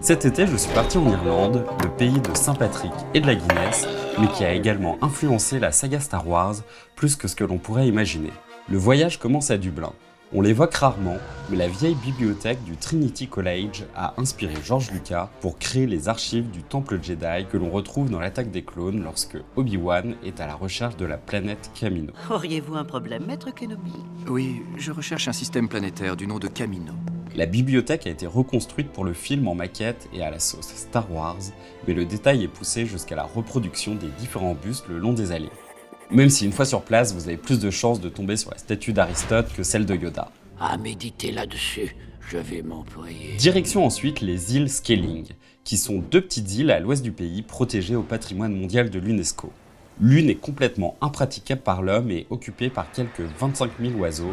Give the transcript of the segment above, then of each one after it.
Cet été, je suis parti en Irlande, le pays de Saint-Patrick et de la Guinness, mais qui a également influencé la saga Star Wars plus que ce que l'on pourrait imaginer. Le voyage commence à Dublin. On l'évoque rarement, mais la vieille bibliothèque du Trinity College a inspiré George Lucas pour créer les archives du Temple Jedi que l'on retrouve dans l'Attaque des clones lorsque Obi-Wan est à la recherche de la planète Kamino. Auriez-vous un problème, Maître Kenobi? Oui, je recherche un système planétaire du nom de Kamino. La bibliothèque a été reconstruite pour le film en maquette et à la sauce Star Wars, mais le détail est poussé jusqu'à la reproduction des différents bustes le long des allées. Même si une fois sur place, vous avez plus de chances de tomber sur la statue d'Aristote que celle de Yoda. À méditer là-dessus, je vais m'employer. Direction ensuite les îles Skellig, qui sont deux petites îles à l'ouest du pays protégées au patrimoine mondial de l'UNESCO. L'une est complètement impraticable par l'homme et occupée par quelques 25 000 oiseaux,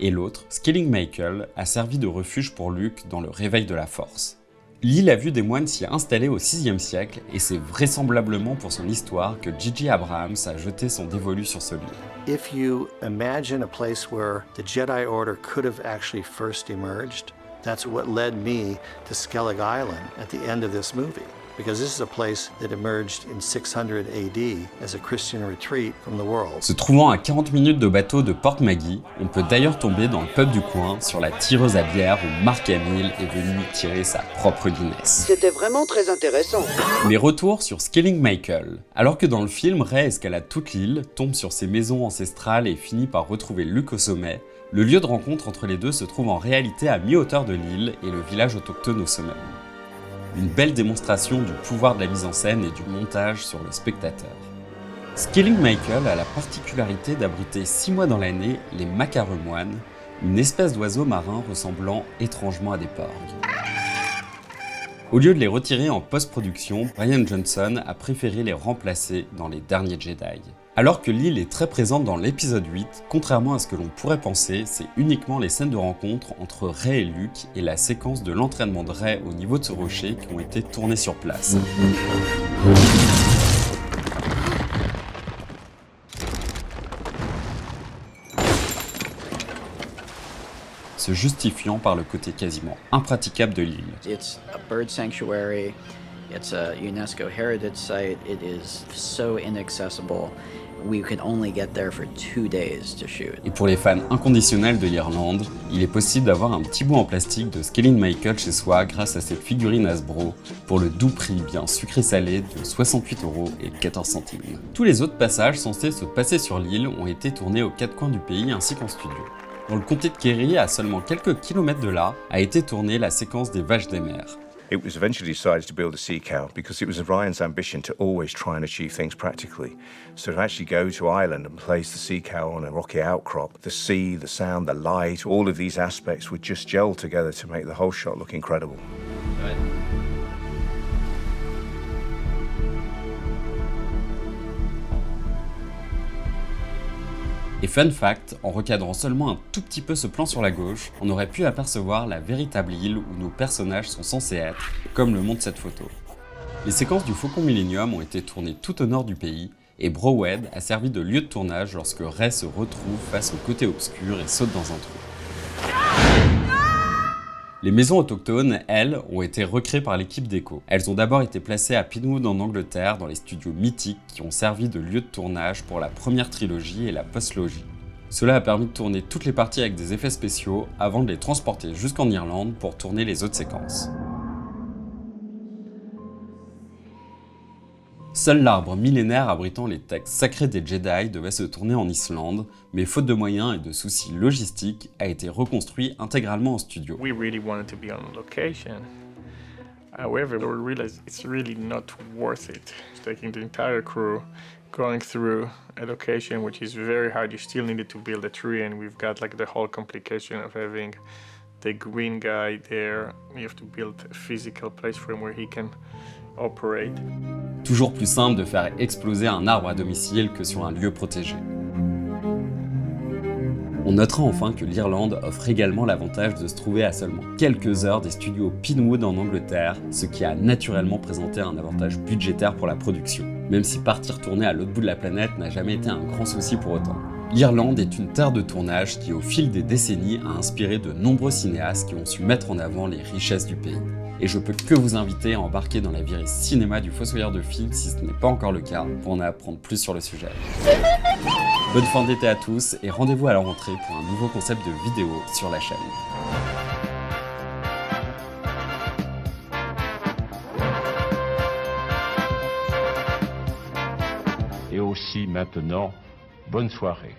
et l'autre, Skellig Michael, a servi de refuge pour Luke dans le réveil de la Force. L'île a vu des moines s'y installer au VIe siècle et c'est vraisemblablement pour son histoire que J.J. Abrams a jeté son dévolu sur ce lieu. If you imagine a place where the Jedi Order could have actually first emerged, that's what led me to Skellig Island at the end of this movie. Because this is a place that emerged in 600 AD as a Christian retreat from the world. Se trouvant à 40 minutes de bateau de Port Maggie, on peut d'ailleurs tomber dans le pub du coin sur la tireuse à bière où Mark Hamill est venu tirer sa propre Guinness. C'était vraiment très intéressant. Mais retour sur Skellig Michael. Alors que dans le film, Rey escalade toute l'île, tombe sur ses maisons ancestrales et finit par retrouver Luke au sommet, le lieu de rencontre entre les deux se trouve en réalité à mi-hauteur de l'île et le village autochtone au sommet. Une belle démonstration du pouvoir de la mise en scène et du montage sur le spectateur. Skellig Michael a la particularité d'abriter 6 mois dans l'année les macaremoines, une espèce d'oiseau marin ressemblant étrangement à des porcs. Au lieu de les retirer en post-production, Rian Johnson a préféré les remplacer dans les derniers Jedi. Alors que l'île est très présente dans l'épisode 8, contrairement à ce que l'on pourrait penser, c'est uniquement les scènes de rencontre entre Rey et Luke et la séquence de l'entraînement de Rey au niveau de ce rocher qui ont été tournées sur place. Se justifiant par le côté quasiment impraticable de l'île. It's a bird sanctuary, it's a UNESCO heritage site, it is so inaccessible. We could only get there for 2 days to shoot. Et pour les fans inconditionnels de l'Irlande, il est possible d'avoir un petit bout en plastique de Skellig Michael chez soi grâce à cette figurine Hasbro pour le doux prix bien sucré-salé de 68,14 €. Tous les autres passages censés se passer sur l'île ont été tournés aux 4 coins du pays ainsi qu'en studio. Dans le comté de Kerry, à seulement quelques kilomètres de là, a été tournée la séquence des vaches des mers. It was eventually decided to build a sea cow because it was Ryan's ambition to always try and achieve things practically. So to actually go to Ireland and place the sea cow on a rocky outcrop, the sea, the sound, the light, all of these aspects would just gel together to make the whole shot look incredible. Et fun fact, en recadrant seulement un tout petit peu ce plan sur la gauche, on aurait pu apercevoir la véritable île où nos personnages sont censés être, comme le montre cette photo. Les séquences du Faucon Millenium ont été tournées tout au nord du pays, et Browhead a servi de lieu de tournage lorsque Rey se retrouve face au côté obscur et saute dans un trou. Les maisons autochtones, elles, ont été recréées par l'équipe déco. Elles ont d'abord été placées à Pinewood en Angleterre, dans les studios mythiques qui ont servi de lieu de tournage pour la première trilogie et la postlogie. Cela a permis de tourner toutes les parties avec des effets spéciaux avant de les transporter jusqu'en Irlande pour tourner les autres séquences. Seul l'arbre millénaire abritant les textes sacrés des Jedi devait se tourner en Islande, mais faute de moyens et de soucis logistiques, a été reconstruit intégralement en studio. We really wanted to be on location. However, we realized it's really not worth it. Taking the entire crew, going through a location which is very hard. You still needed to build a tree, and we've got like the whole complication of having the green guy there. We have to build a physical place for him where he can operate. Toujours plus simple de faire exploser un arbre à domicile que sur un lieu protégé. On notera enfin que l'Irlande offre également l'avantage de se trouver à seulement quelques heures des studios Pinewood en Angleterre, ce qui a naturellement présenté un avantage budgétaire pour la production, même si partir tourner à l'autre bout de la planète n'a jamais été un grand souci pour autant. L'Irlande est une terre de tournage qui, au fil des décennies, a inspiré de nombreux cinéastes qui ont su mettre en avant les richesses du pays. et je peux que vous inviter à embarquer dans la virée cinéma du Fossoyeur de film si ce n'est pas encore le cas, pour en apprendre plus sur le sujet. Bonne fin d'été à tous, et rendez-vous à la rentrée pour un nouveau concept de vidéo sur la chaîne. Et aussi maintenant, bonne soirée.